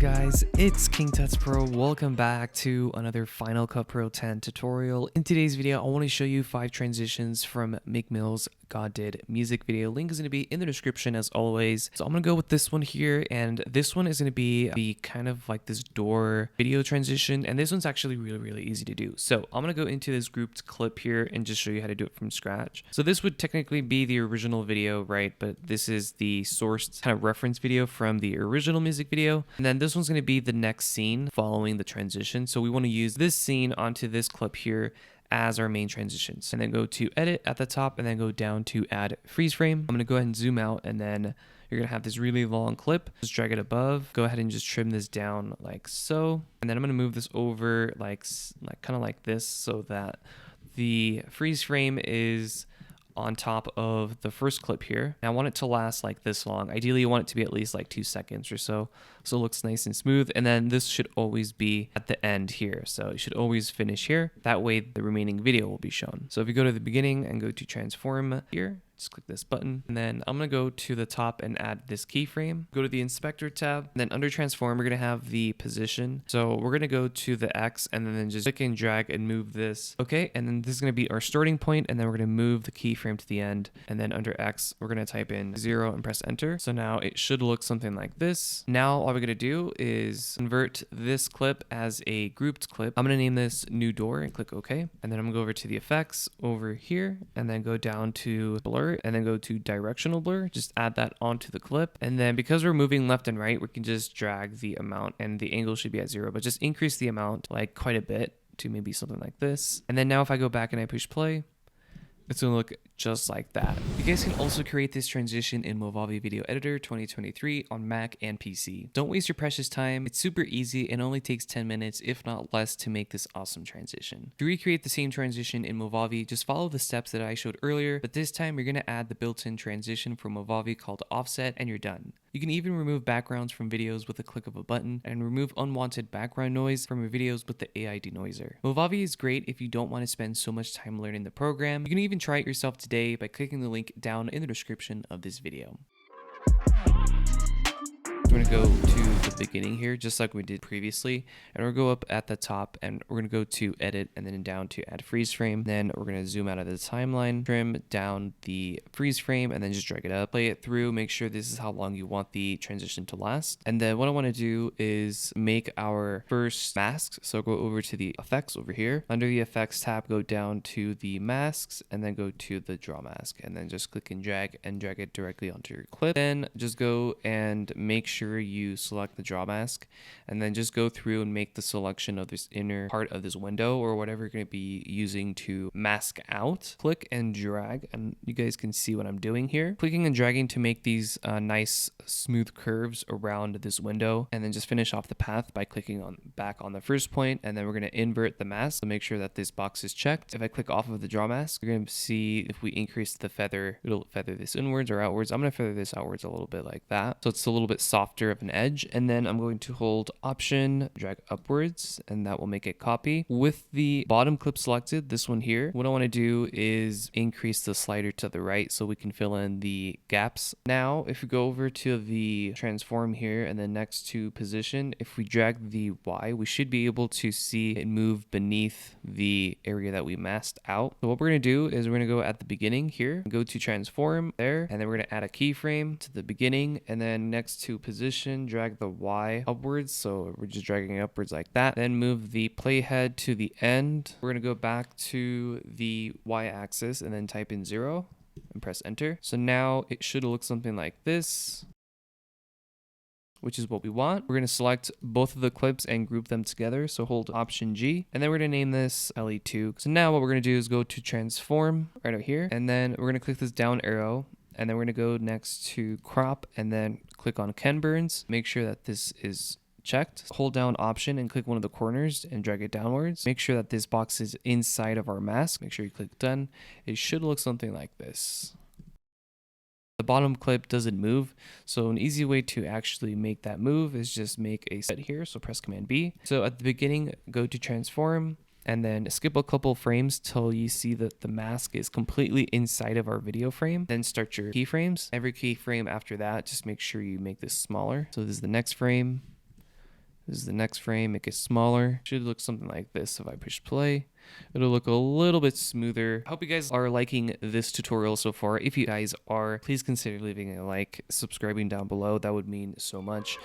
guys, it's King Tuts Pro. Welcome back to another Final Cut Pro 10 tutorial. In today's video, I want to show you 5 transitions from Meek Mill's God Did music video. Link is going to be in the description as always. So I'm going to go with this one here, and this one is going to be the kind of like this door video transition, and this one's actually really easy to do. So I'm going to go into this grouped clip here and just show you how to do it from scratch. So this would technically be the original video, right? But this is the sourced kind of reference video from the original music video. And then this one's going to be the next scene following the transition. So we want to use this scene onto this clip here as our main transitions, and then go to edit at the top and then go down to add freeze frame. I'm going to go ahead and zoom out, and then you're going to have this really long clip. Just drag it above, go ahead and just trim this down like so. And then I'm going to move this over like kind of like this, so that the freeze frame is on top of the first clip here. Now I want it to last like this long. Ideally you want it to be at least like 2 seconds or so it looks nice and smooth. And then this should always be at the end here, so it should always finish here. That way the remaining video will be shown. So if you go to the beginning and go to transform here, just click this button, and then I'm going to go to the top and add this keyframe. Go to the inspector tab, and then under transform we're going to have the position. So we're going to go to the X and then just click and drag and move this. Okay, and then this is going to be our starting point, and then we're going to move the keyframe to the end, and then under X we're going to type in 0 and press enter. So now it should look something like this. Now all we're going to do is convert this clip as a grouped clip. I'm going to name this new door and click OK, and then I'm going to go over to the effects over here and then go down to blur and then go to directional blur. Just add that onto the clip, and then because we're moving left and right, we can just drag the amount, and the angle should be at 0, but just increase the amount like quite a bit to maybe something like this. And then now if I go back and I push play, it's going to look just like that. You guys can also create this transition in Movavi Video Editor 2023 on Mac and PC. Don't waste your precious time. It's super easy and only takes 10 minutes, if not less, to make this awesome transition. To recreate the same transition in Movavi, just follow the steps that I showed earlier, but this time you're going to add the built-in transition from Movavi called Offset, and you're done. You can even remove backgrounds from videos with a click of a button, and remove unwanted background noise from your videos with the AI denoiser. Movavi is great if you don't want to spend so much time learning the program. You can even try it yourself today by clicking the link down in the description of this video. We're going to go to the beginning here, just like we did previously, and we're going to go up at the top and we're going to go to edit and then down to add freeze frame. Then we're going to zoom out of the timeline, trim down the freeze frame, and then just drag it up, play it through, make sure this is how long you want the transition to last. And then what I want to do is make our first masks. So go over to the effects over here. Under the effects tab, go down to the masks and then go to the draw mask, and then just click and drag it directly onto your clip. Then just go and make sure you select the draw mask, and then just go through and make the selection of this inner part of this window or whatever you're going to be using to mask out. Click and drag, and you guys can see what I'm doing here. Clicking and dragging to make these nice smooth curves around this window, and then just finish off the path by clicking back on the first point, and then we're going to invert the mask to make sure that this box is checked. If I click off of the draw mask, you're going to see if we increase the feather, it'll feather this inwards or outwards. I'm going to feather this outwards a little bit like that, so it's a little bit softer of an edge. And then I'm going to hold Option, drag upwards, and that will make it copy. With the bottom clip selected, this one here, what I want to do is increase the slider to the right so we can fill in the gaps. Now if we go over to the transform here and then next to position, if we drag the Y, we should be able to see it move beneath the area that we masked out. So what we're going to do is we're going to go at the beginning here, go to transform there, and then we're going to add a keyframe to the beginning, and then next to position, drag the Y upwards, so we're just dragging it upwards like that. Then move the playhead to the end. We're going to go back to the Y axis and then type in 0 and press enter. So now it should look something like this, which is what we want. We're going to select both of the clips and group them together. So hold Option G, and then we're going to name this LE2. So now what we're going to do is go to transform right over here, and then we're going to click this down arrow, and then we're going to go next to crop and then click on Ken Burns. Make sure that this is checked. Hold down Option and click one of the corners and drag it downwards. Make sure that this box is inside of our mask. Make sure you click done. It should look something like this. The bottom clip doesn't move, so an easy way to actually make that move is just make a set here. So press Command B. So at the beginning, go to transform, and then skip a couple frames till you see that the mask is completely inside of our video frame. Then start your keyframes. Every keyframe after that, just make sure you make this smaller. So this is the next frame. This is the next frame, make it smaller. Should look something like this if I push play. It'll look a little bit smoother. I hope you guys are liking this tutorial so far. If you guys are, please consider leaving a like, subscribing down below. That would mean so much.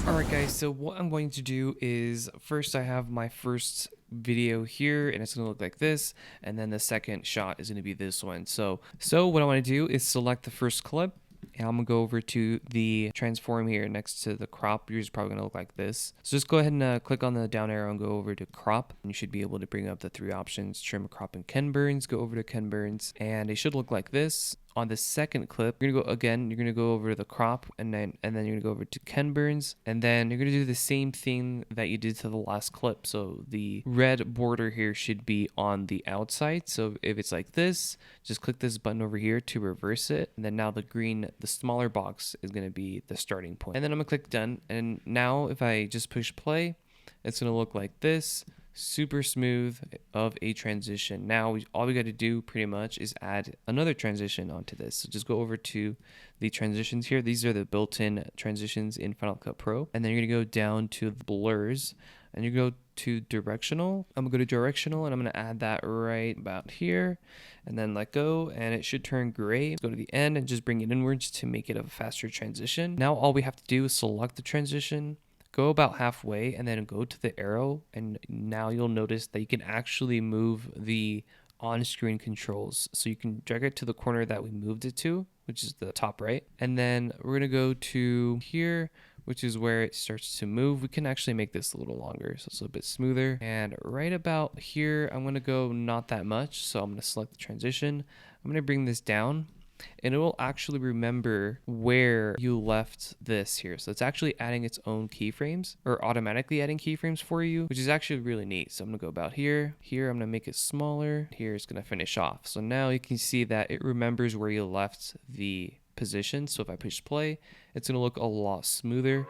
Alright guys, so what I'm going to do is first I have my first video here and it's going to look like this, and then the second shot is going to be this one. So what I want to do is select the first clip. And I'm going to go over to the transform here next to the crop. Yours is probably going to look like this. So just go ahead and click on the down arrow and go over to crop. And you should be able to bring up the three options: trim, crop, and Ken Burns. Go over to Ken Burns and it should look like this. On the second clip, you're going to go over to the crop, and then you're going to go over to Ken Burns, and then you're going to do the same thing that you did to the last clip. So the red border here should be on the outside. So if it's like this, just click this button over here to reverse it. And then now the green, the smaller box is going to be the starting point. And then I'm going to click done. And now if I just push play, it's going to look like this. Super smooth of a transition. Now all we got to do pretty much is add another transition onto this. So just go over to the transitions here. These are the built-in transitions in Final Cut Pro, and then you're gonna go down to the blurs and you go to directional. I'm gonna go to directional and I'm gonna add that right about here, and then let go, and it should turn gray. Go to the end and just bring it inwards to make it a faster transition. Now all we have to do is select the transition, go about halfway, and then go to the arrow, and now you'll notice that you can actually move the on-screen controls. So you can drag it to the corner that we moved it to, which is the top right, and then we're gonna go to here, which is where it starts to move. We can actually make this a little longer so it's a little bit smoother, and right about here I'm gonna go not that much, so I'm gonna select the transition. I'm gonna bring this down, and it will actually remember where you left this here. So it's actually adding its own keyframes, or automatically adding keyframes for you, which is actually really neat. So I'm gonna go about here. Here I'm gonna make it smaller. Here it's gonna finish off. So now you can see that it remembers where you left the position. So if I push play, it's gonna look a lot smoother.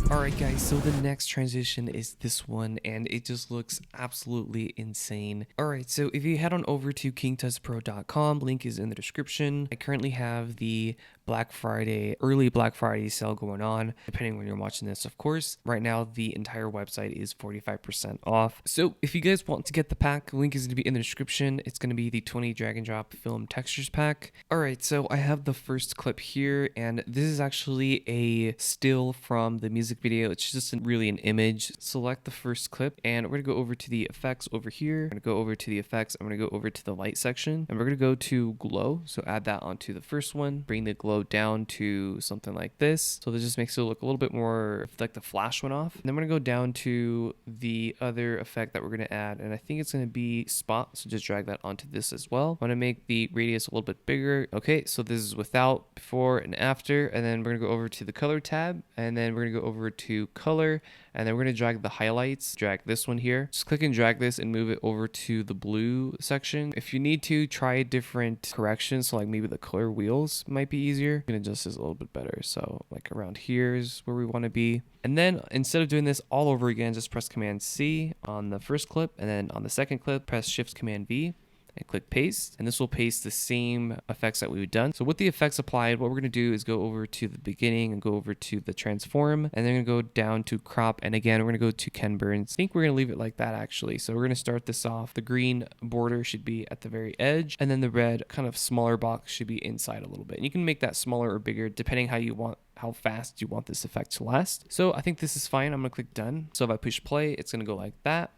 Alright guys, so the next transition is this one, and it just looks absolutely insane. Alright, so if you head on over to kingtustpro.com, link is in the description. I currently have the early Black Friday sale going on, depending when you're watching this, of course. Right now, the entire website is 45% off. So if you guys want to get the pack, link is going to be in the description. It's going to be the 20 drag and drop film textures pack. Alright, so I have the first clip here, and this is actually a still from the music video. It's just really an image. Select the first clip, and we're going to go over to the effects over here. I'm going to go over to the effects. I'm going to go over to the light section, and we're going to go to glow. So add that onto the first one. Bring the glow down to something like this. So this just makes it look a little bit more like the flash went off. And then we're going to go down to the other effect that we're going to add, and I think it's going to be spot. So just drag that onto this as well. I want to make the radius a little bit bigger. Okay, so this is without, before, and after. And then we're going to go over to the color tab, and then we're going to go over to color, and then we're going to drag the highlights, drag this one here. Just click and drag this and move it over to the blue section. If you need to, try different corrections. So like maybe the color wheels might be easier. You can adjust this a little bit better. So like around here is where we want to be. And then instead of doing this all over again, just press Command C on the first clip, and then on the second clip, press Shift Command V and click paste, and this will paste the same effects that we've done. So with the effects applied, what we're going to do is go over to the beginning and go over to the transform, and then we're going to go down to crop, and again we're going to go to Ken Burns. I think we're going to leave it like that actually. So we're going to start this off. The green border should be at the very edge, and then the red kind of smaller box should be inside a little bit. And you can make that smaller or bigger depending how fast you want this effect to last. So I think this is fine. I'm going to click done. So if I push play, it's going to go like that.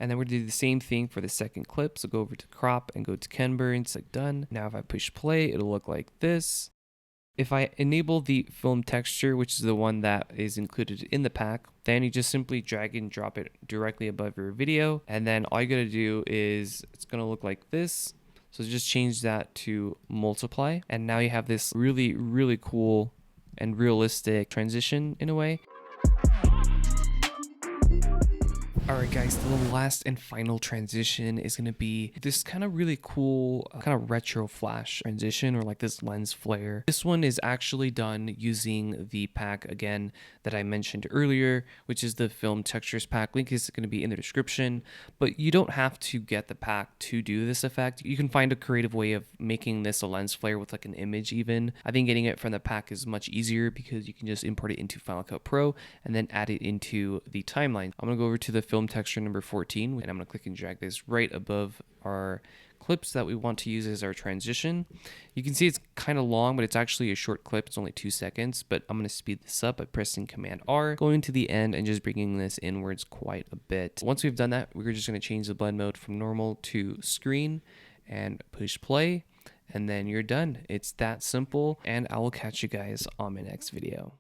And then we're going to do the same thing for the second clip. So go over to crop and go to Ken Burns, like done. Now if I push play, it'll look like this. If I enable the film texture, which is the one that is included in the pack, then you just simply drag and drop it directly above your video. And then all you got to do is, it's going to look like this. So just change that to multiply. And now you have this really, really cool and realistic transition in a way. Alright guys, the last and final transition is going to be this kind of really cool kind of retro flash transition, or like this lens flare. This one is actually done using the pack again that I mentioned earlier, which is the film textures pack. Link is going to be in the description, but you don't have to get the pack to do this effect. You can find a creative way of making this a lens flare with like an image even. I think getting it from the pack is much easier because you can just import it into Final Cut Pro and then add it into the timeline. I'm going to go over to the film texture number 14, and I'm going to click and drag this right above our clips that we want to use as our transition. You can see it's kind of long, but it's actually a short clip. It's only 2 seconds, but I'm going to speed this up by pressing Command R, going to the end and just bringing this inwards quite a bit. Once we've done that, we're just going to change the blend mode from normal to screen and push play, and then you're done. It's that simple, and I will catch you guys on my next video.